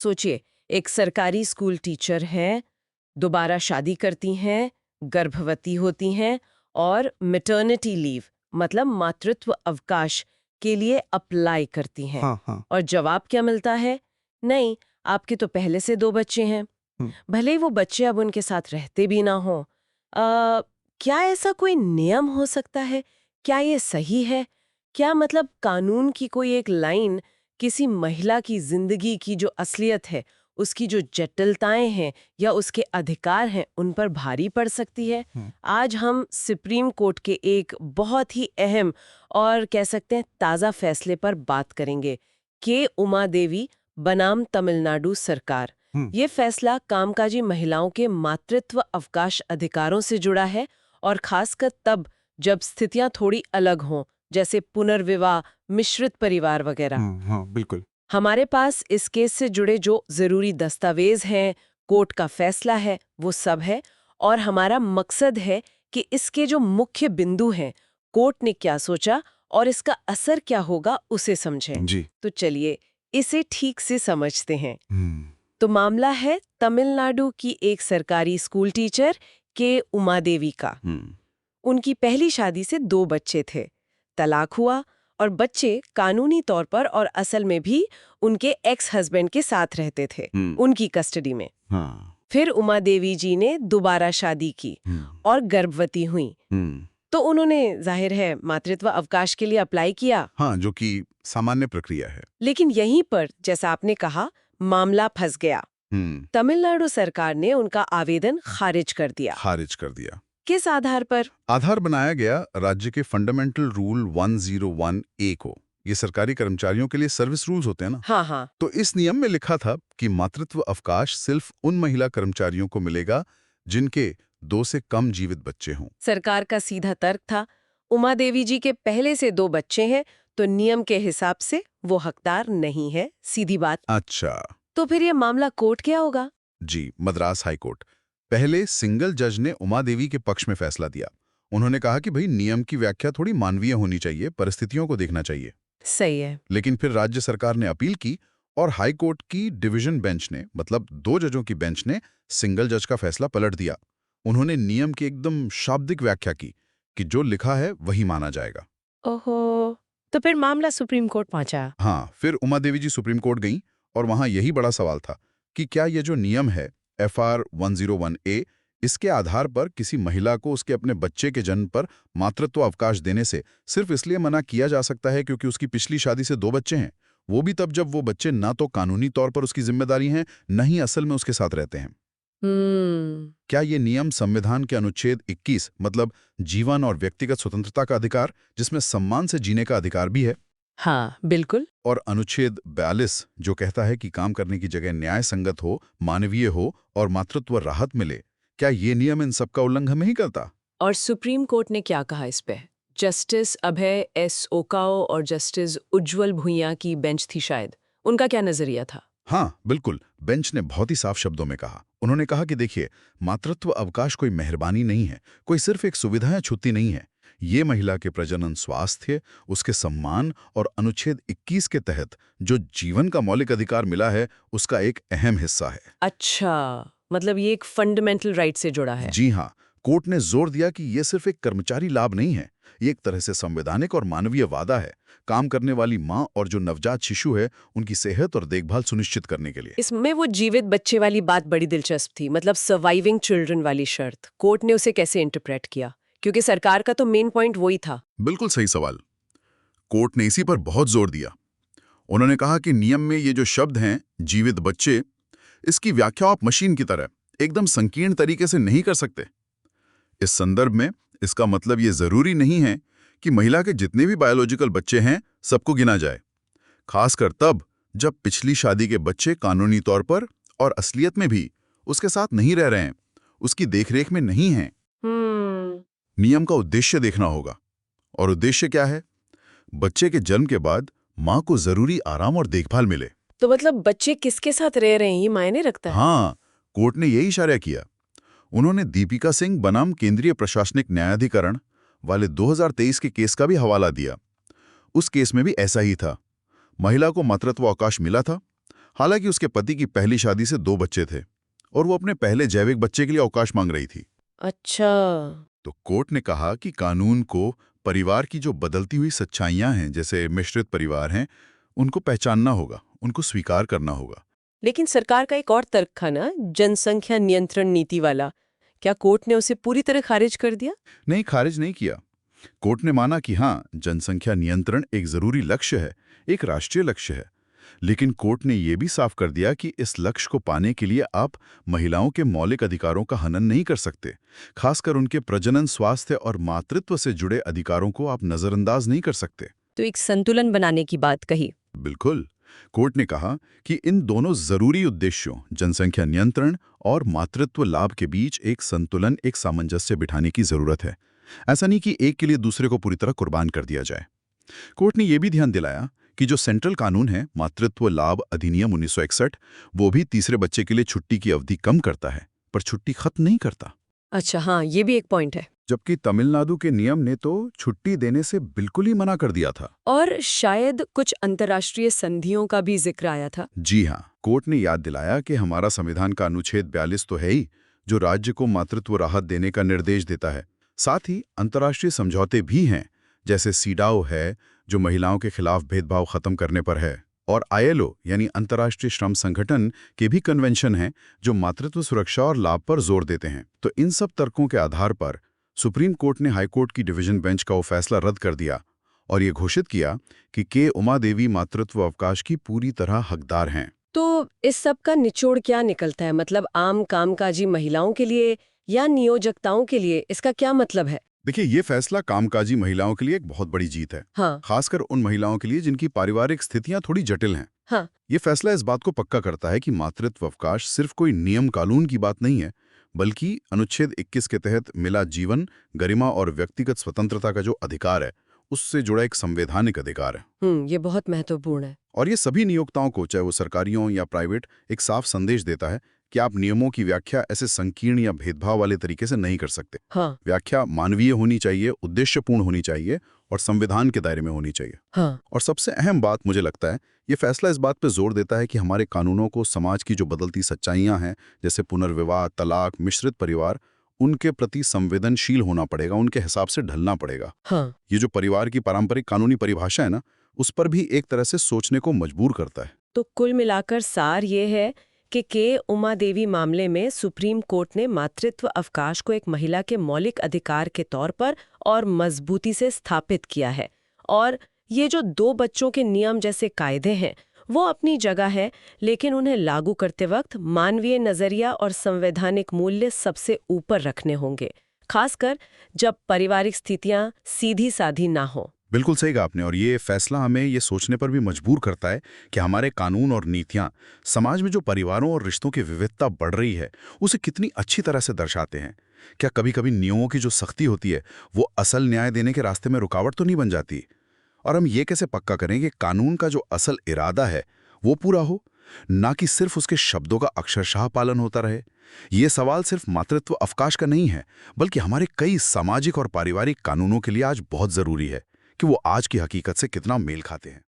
सोचिए, एक सरकारी स्कूल टीचर हैं, दोबारा शादी करती हैं, गर्भवती होती हैं और मैटरनिटी लीव मतलब मातृत्व अवकाश के लिए अप्लाई करती हैं। हाँ हाँ। और जवाब क्या मिलता है? नहीं, आपके तो पहले से 2 बच्चे हैं। हम्म, भले ही वो बच्चे अब उनके साथ रहते भी ना हों। क्या ऐसा कोई नियम हो सकता है? क्या ये सही है? क्या मतलब कानून की कोई एक लाइन किसी महिला की जिंदगी की जो असलियत है, उसकी जो जटिलताएं हैं या उसके अधिकार हैं, उन पर भारी पड़ सकती है? हम्म, आज हम सुप्रीम कोर्ट के एक बहुत ही अहम और कह सकते हैं ताज़ा फैसले पर बात करेंगे के उमा देवी बनाम तमिलनाडु सरकार। हम्म, ये फैसला कामकाजी महिलाओं के मातृत्व अवकाश अधिकारों से जुड़ा है और खासकर तब जब स्थितियां थोड़ी अलग हों, जैसे पुनर्विवाह, मिश्रित परिवार वगैरह। हाँ बिल्कुल। हमारे पास इस केस से जुड़े जो जरूरी दस्तावेज हैं, कोर्ट का फैसला है, वो सब है। और हमारा मकसद है कि इसके जो मुख्य बिंदु हैं, कोर्ट ने क्या सोचा और इसका असर क्या होगा, उसे समझें। जी। तो चलिए इसे ठीक से समझते हैं। हम्म, तो मामला है तमिलनाडु की एक सरकारी स्कूल टीचर के उमा देवी का। हम्म, उनकी पहली शादी से 2 बच्चे थे। तलाक हुआ और बच्चे कानूनी तौर पर और असल में भी उनके एक्स हस्बैंड के साथ रहते थे, हम्म, उनकी कस्टडी में। हाँ, फिर उमा देवी जी ने दोबारा शादी की हम्म, और गर्भवती हुई। हम्म, तो उन्होंने जाहिर है मातृत्व अवकाश के लिए अप्लाई किया। हाँ, जो कि सामान्य प्रक्रिया है। लेकिन यहीं पर, जैसा आपने कहा, मामला फंस गया। हम्म, तमिलनाडु सरकार ने उनका आवेदन खारिज कर दिया। खारिज कर दिया। किस आधार पर? आधार बनाया गया राज्य के फंडामेंटल रूल 101 ए को। ये सरकारी कर्मचारियों के लिए सर्विस रूल्स होते हैं ना। हाँ हाँ। तो इस नियम में लिखा था कि मातृत्व अवकाश सिर्फ उन महिला कर्मचारियों को मिलेगा जिनके 2 से कम जीवित बच्चे हों। सरकार का सीधा तर्क था, उमा देवी जी के पहले से 2 बच्चे हैं, तो नियम के हिसाब से वो हकदार नहीं है, सीधी बात। अच्छा। तो फिर ये मामला कोर्ट क्या होगा? जी, मद्रास हाई कोर्ट। पहले सिंगल जज ने उमा देवी के पक्ष में फैसला दिया। उन्होंने कहा कि भाई नियम की व्याख्या थोड़ी मानवीय होनी चाहिए, परिस्थितियों को देखना चाहिए। सही है। लेकिन फिर राज्य सरकार ने अपील की और हाई कोर्ट की डिवीजन बेंच ने, मतलब 2 जजों की बेंच ने सिंगल जज का फैसला पलट दिया। उन्होंने नियम की एकदम शाब्दिक व्याख्या की कि जो लिखा है वही माना जाएगा। ओहो, तो फिर मामला सुप्रीम कोर्ट पहुंचा। हाँ, फिर उमा देवी जी सुप्रीम कोर्ट गईं और वहां यही बड़ा सवाल था कि क्या ये जो नियम है FR 101 ए, इसके आधार पर किसी महिला को उसके अपने बच्चे के जन्म पर मातृत्व अवकाश देने से सिर्फ इसलिए मना किया जा सकता है क्योंकि उसकी पिछली शादी से 2 बच्चे हैं, वो भी तब जब वो बच्चे ना तो कानूनी तौर पर उसकी जिम्मेदारी हैं, न ही असल में उसके साथ रहते हैं। हम्म। क्या ये नियम संविधान के अनुच्छेद 21 मतलब जीवन और व्यक्तिगत स्वतंत्रता का अधिकार, जिसमें सम्मान से जीने का अधिकार भी है, हाँ, बिल्कुल। और अनुच्छेद 42 जो कहता है कि काम करने की जगह न्याय संगत हो, मानवीय हो और मातृत्व राहत मिले, क्या ये नियम इन सबका उल्लंघन नहीं करता? और सुप्रीम कोर्ट ने क्या कहा इस पे? जस्टिस अभय एस ओकाओ और जस्टिस उज्जवल भुइयां की बेंच थी शायद। उनका क्या नजरिया था? हाँ, बिल्कुल। बेंच ने बहुत ही साफ शब्दों में कहा। उन्होंने कहा कि देखिए, मातृत्व अवकाश कोई मेहरबानी नहीं है, कोई सिर्फ एक सुविधा या छुट्टी नहीं है। ये महिला के प्रजनन स्वास्थ्य, उसके सम्मान और अनुच्छेद 21 के तहत जो जीवन का मौलिक अधिकार मिला है, उसका एक अहम हिस्सा है। अच्छा, मतलब ये एक फंडामेंटल राइट से जुड़ा है। जी हाँ, कोर्ट ने जोर दिया कि ये सिर्फ एक कर्मचारी लाभ नहीं है, ये एक तरह से संवैधानिक और मानवीय वादा है, काम करने वाली माँ और जो नवजात शिशु है, उनकी सेहत और देखभाल सुनिश्चित करने के लिए। इसमें वो जीवित बच्चे वाली बात बड़ी दिलचस्प थी, मतलब सर्वाइविंग चिल्ड्रन वाली शर्त। कोर्ट ने उसे कैसे इंटरप्रेट किया? क्योंकि सरकार का तो मेन पॉइंट वही था। बिल्कुल सही सवाल। कोर्ट ने इसी पर बहुत जोर दिया। उन्होंने कहा कि नियम में ये जो शब्द हैं, जीवित बच्चे, इसकी व्याख्या आप मशीन की तरह एकदम संकीर्ण तरीके से नहीं कर सकते। इस संदर्भ में इसका मतलब ये जरूरी नहीं है कि महिला के जितने भी बायोलॉजिकल बच्चे हैं सबको गिना जाए, खासकर तब जब पिछली शादी के बच्चे कानूनी तौर पर और असलियत में भी उसके साथ नहीं रह रहे हैं, उसकी देखरेख में नहीं हैं। हम्म। नियम का उद्देश्य देखना होगा। और उद्देश्य क्या है? बच्चे के जन्म के बाद माँ को जरूरी आराम और देखभाल मिले। तो मतलब बच्चे किसके साथ रह रहे हैं ये मायने रखता है? हाँ, कोर्ट ने यही इशारा किया। उन्होंने दीपिका सिंह बनाम केंद्रीय प्रशासनिक न्यायाधिकरण वाले 2023 के केस का भी हवाला दिया। उस केस में भी ऐसा ही था। महिला को मातृत्व अवकाश मिला था, हालांकि उसके पति की पहली शादी से 2 बच्चे थे और वो अपने पहले जैविक बच्चे के लिए अवकाश मांग रही थी। अच्छा। तो कोर्ट ने कहा कि कानून को परिवार की जो बदलती हुई सच्चाइयां हैं, जैसे मिश्रित परिवार हैं, उनको पहचानना होगा, उनको स्वीकार करना होगा। लेकिन सरकार का एक और तर्क था ना, जनसंख्या नियंत्रण नीति वाला। क्या कोर्ट ने उसे पूरी तरह खारिज कर दिया? नहीं, खारिज नहीं किया। कोर्ट ने माना कि हाँ, जनसंख्या नियंत्रण एक जरूरी लक्ष्य है, एक राष्ट्रीय लक्ष्य है। लेकिन कोर्ट ने यह भी साफ कर दिया कि इस लक्ष्य को पाने के लिए आप महिलाओं के मौलिक अधिकारों का हनन नहीं कर सकते। खासकर उनके प्रजनन, स्वास्थ्य और मातृत्व से जुड़े अधिकारों को आप नजरअंदाज नहीं कर सकते। तो एक संतुलन बनाने की बात कही। बिल्कुल। कोर्ट ने कहा कि इन दोनों जरूरी उद्देश्यों, जनसंख्या नियंत्रण और मातृत्व लाभ के बीच एक संतुलन, एक सामंजस्य बिठाने की जरूरत है। ऐसा नहीं कि एक के लिए दूसरे को पूरी तरह कुर्बान कर दिया जाए। कोर्ट ने यह भी ध्यान दिलाया कि जो सेंट्रल कानून है, मातृत्व लाभ अधिनियम 1961, वो भी तीसरे बच्चे के लिए छुट्टी की अवधि कम करता है, पर छुट्टी खत्म नहीं करता। अच्छा, हाँ, ये भी एक पॉइंट है। जबकि तमिलनाडु के नियम ने तो छुट्टी देने से बिल्कुल ही मना कर दिया था। और शायद कुछ अंतर्राष्ट्रीय संधियों का भी जिक्र आया था। जी हाँ, कोर्ट ने याद दिलाया कि हमारा संविधान का अनुच्छेद 42 तो है ही, जो राज्य को मातृत्व राहत देने का निर्देश देता है। साथ ही अंतर्राष्ट्रीय समझौते भी हैं, जैसे सीडाओ है, जो महिलाओं के खिलाफ भेदभाव खत्म करने पर है, और आईएलओ यानी अंतर्राष्ट्रीय श्रम संगठन के भी कन्वेंशन हैं, जो मातृत्व सुरक्षा और लाभ पर जोर देते हैं। तो इन सब तर्कों के आधार पर सुप्रीम कोर्ट ने हाईकोर्ट की डिवीजन बेंच का वो फैसला रद्द कर दिया और ये घोषित किया कि के उमा देवी मातृत्व अवकाश की पूरी तरह हकदार हैं। तो इस सब का निचोड़ क्या निकलता है? मतलब आम कामकाजी महिलाओं के लिए या नियोजकताओं के लिए इसका क्या मतलब है? देखिए, ये फैसला कामकाजी महिलाओं के लिए एक बहुत बड़ी जीत है। हाँ। खासकर उन महिलाओं के लिए जिनकी पारिवारिक स्थितियां थोड़ी जटिल हैं। हाँ। ये फैसला इस बात को पक्का करता है कि मातृत्व अवकाश सिर्फ कोई नियम कानून की बात नहीं है, बल्कि अनुच्छेद 21 के तहत मिला जीवन, गरिमा और व्यक्तिगत स्वतंत्रता का जो अधिकार है, उससे जुड़ा एक संवैधानिक अधिकार है। ये बहुत महत्वपूर्ण है। और ये सभी नियोक्ताओं को, चाहे वो सरकारी हों या प्राइवेट, एक साफ संदेश देता है कि आप नियमों की व्याख्या ऐसे संकीर्ण या भेदभाव वाले तरीके से नहीं कर सकते। हाँ। व्याख्या मानवीय होनी चाहिए, उद्देश्यपूर्ण होनी चाहिए और संविधान के दायरे में होनी चाहिए। हाँ। और सबसे अहम बात मुझे लगता है, ये फैसला इस बात पर जोर देता है कि हमारे कानूनों को समाज की जो बदलती सच्चाइयां हैं, जैसे पुनर्विवाह, तलाक, मिश्रित परिवार, उनके प्रति संवेदनशील होना पड़ेगा, उनके हिसाब से ढलना पड़ेगा। हाँ। ये जो परिवार की पारंपरिक कानूनी परिभाषा है ना, उस पर भी एक तरह से सोचने को मजबूर करता है। तो कुल मिलाकर सार ये है कि के उमा देवी मामले में सुप्रीम कोर्ट ने मातृत्व अवकाश को एक महिला के मौलिक अधिकार के तौर पर और मजबूती से स्थापित किया है। और ये जो 2 बच्चों के नियम जैसे कायदे हैं, वो अपनी जगह है, लेकिन उन्हें लागू करते वक्त मानवीय नजरिया और संवैधानिक मूल्य सबसे ऊपर रखने होंगे, खासकर जब पारिवारिक स्थितियां सीधी साधी ना हो। बिल्कुल सही कहा आपने। और ये फैसला हमें ये सोचने पर भी मजबूर करता है कि हमारे कानून और नीतियां समाज में जो परिवारों और रिश्तों की विविधता बढ़ रही है, उसे कितनी अच्छी तरह से दर्शाते हैं। क्या कभी कभी नियमों की जो सख्ती होती है, वो असल न्याय देने के रास्ते में रुकावट तो नहीं बन जाती? और हम ये कैसे पक्का करें कि कानून का जो असल इरादा है वो पूरा हो, ना कि सिर्फ उसके शब्दों का अक्षरशः पालन होता रहे? ये सवाल सिर्फ मातृत्व अवकाश का नहीं है, बल्कि हमारे कई सामाजिक और पारिवारिक कानूनों के लिए आज बहुत जरूरी है कि वो आज की हकीकत से कितना मेल खाते हैं।